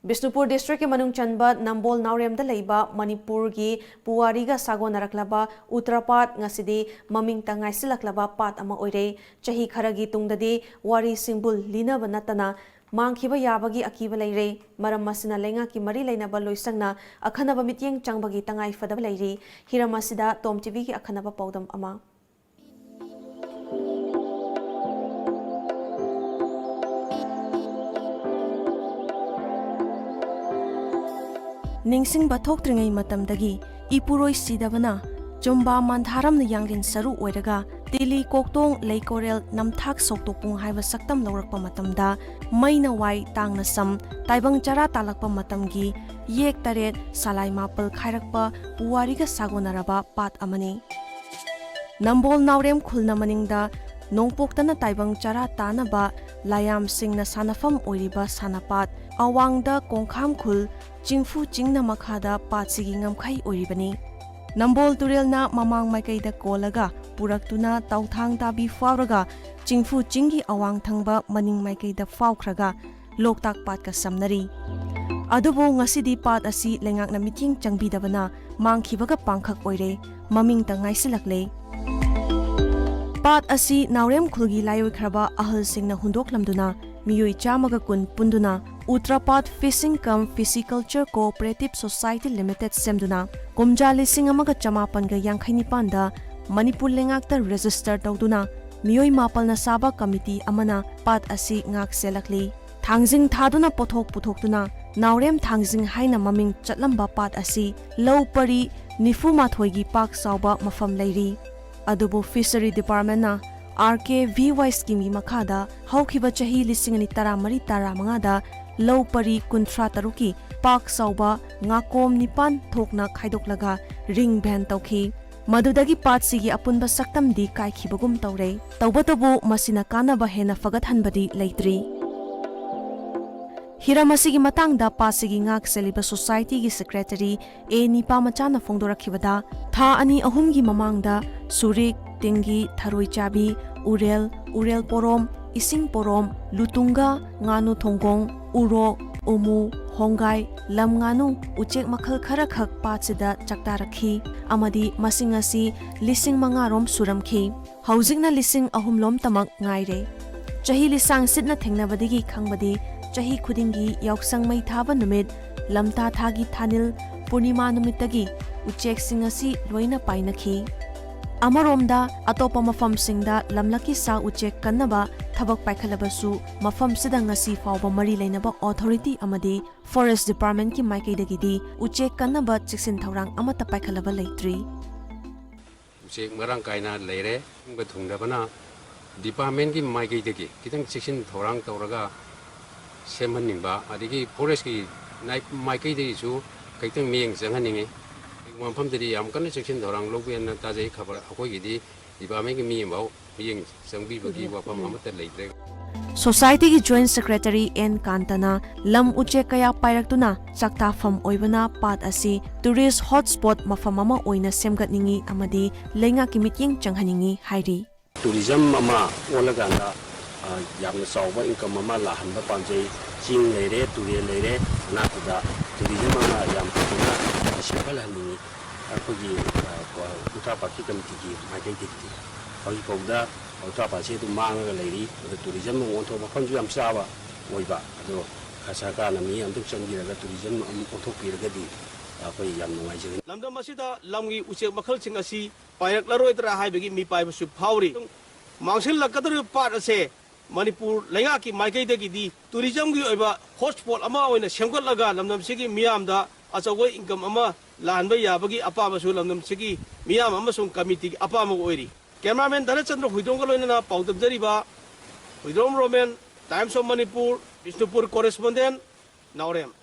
Bishnupur District ki manungchanba Nambol Naorem da leiba Manipur ki Puwariga Sagonaraklaba Utrapat Ngasi Di Mamingta Ngaishillaklaba Paat ama Oire Chahi kharagi tungdadi wari shingbul leenaba nattana mangkhiba yabagi akiba leire Maram asina leingakki leinaba loishangna akhannaba mityeng changbagi tangai fadaba leire hiram asida Tom TV ki akhannaba paudam ama Ningsing bathok tringai matamdagi ipuroi sidabana jomba mandharam na yangrin saru oiraga tili koktong leikorel namthak soktopung haiba saktam laurakpa matamda maina wai tangna sam taibang chara talakpa matamgi yek taret salai mapal khairakpa Puwariga Sagonaraklaba Paat amani Nambol Naorem khulna maningda nongpoktana taibang chara tanaba layam singna sanafam oiriba sanapat awangda kongkham khul Chingfu chingna makhada patsigi ngamkhai oribani Nambol turelna mamang maikaida kolaga puraktuna tauthang tabi fawraga chingfu chingi awang thangba maning maikaida fawkhraga loktak pat ka samnari adubo ngasi di paat asi lengakna mityeng changbidabana mangkhibaga pangkhak oire Mamingta Ngaishillaklaba Paat asi Naorem khulgi layoi khraba ahal singna hundoklamduna miyoi chamaga kun punduna Utrapat Fishing cum Pisciculture Cooperative Society Limited semduna kumja lising amaga chamapan ga yangkhaini panda Manipur lengakta register tawduna miyoi mapal na saba committee amana paat asi ngak selakli thangjing thaduna pothok puthokduna Naorem thangjing haina maming chatlamba paat asi low pari nifu mathoigi pak sauba mafam leiri adubu fishery department na RKVY scheme makhada haukiba chahi lising ani tara mangada low pari kuntra taruki pak sauba ngakom nipan thokna khaidoklaga ring ban tawki madudagi paat sigi apunba saktam di kaikhibagum tawre tawbatabu masina kanaba hena fagathanbadi leitri Hiramasigi matangda pasigi ngak seliba society gi secretary A nipa machana fongdorakhibada tha ani ahumgi mamangda surik tingi tharoi chabi urel porom ising porom lutunga nganu thonggong uro umu hongai lam nganu uchek makhal khara khak patsida chakta rakhi amadi masingasi lising mangarom suramkhi haujingna lising ahumlom tamak ngaire chahi lisang sitna thengnabadigi khangbadi chahi khudingi yauksang mai thaba numit lamta thagi thanil purnima numitagi uchek singasi loina painakhi Amaromda atopa mafam singda lamlaki sa uchek kannaba thabak paikhalabasu mafam sida ngasi fawba mari leinaba authority amadi forest department ki maikaidagidi uchek kannaba chiksin thorang amata paikhalaba leitri uchek marang kaina leire ba thungdabana department ki maikaidagi kitang chiksin thorang tawraga semhaningba adigi forest ki maikaidagi su kaitang mieng janghaningi Mamamdari amkan section orang lobian tajai khabar aku gidi department ki miyembau mityeng changbagi wafam amata leire Society ki joint secretary N Kantana lam uche kaya pairaktuna chakta fam oibana paat asi tourist hotspot mafam ama oina semgatningi amadi leingakki mityeng changhaningi hairi tourism ama olaganda yamna sawba income ama lahanba panjai ching leire turel leire nakuda tourism ama yam kuna shakal hani akogi Utrapat committee ki maikaidagidi hoi pauda Utrapat se du manga leiri tourism onto mafam ju yam sawa oiba ado khasaka na mi amtuk changira tourism am onthok piragadi akoi yam nungaijari lamdam asida lamgi uchek makhal sing asi pairak laroi tra haibagi mi paibasu phauri mangshillakadru paat ase Manipur leingakki maikaidagidi tourism gi oiba hotspot ama oina semgatlaga lamdam sigi miyamda achawai income ama lahanba yabagi apama su lamdam sigi miyam amasung committee apama oiri cameraman Dhanachandra Huidongga loinana paudabjariba Huidong Roman Times of Manipur Bishnupur correspondent Naorem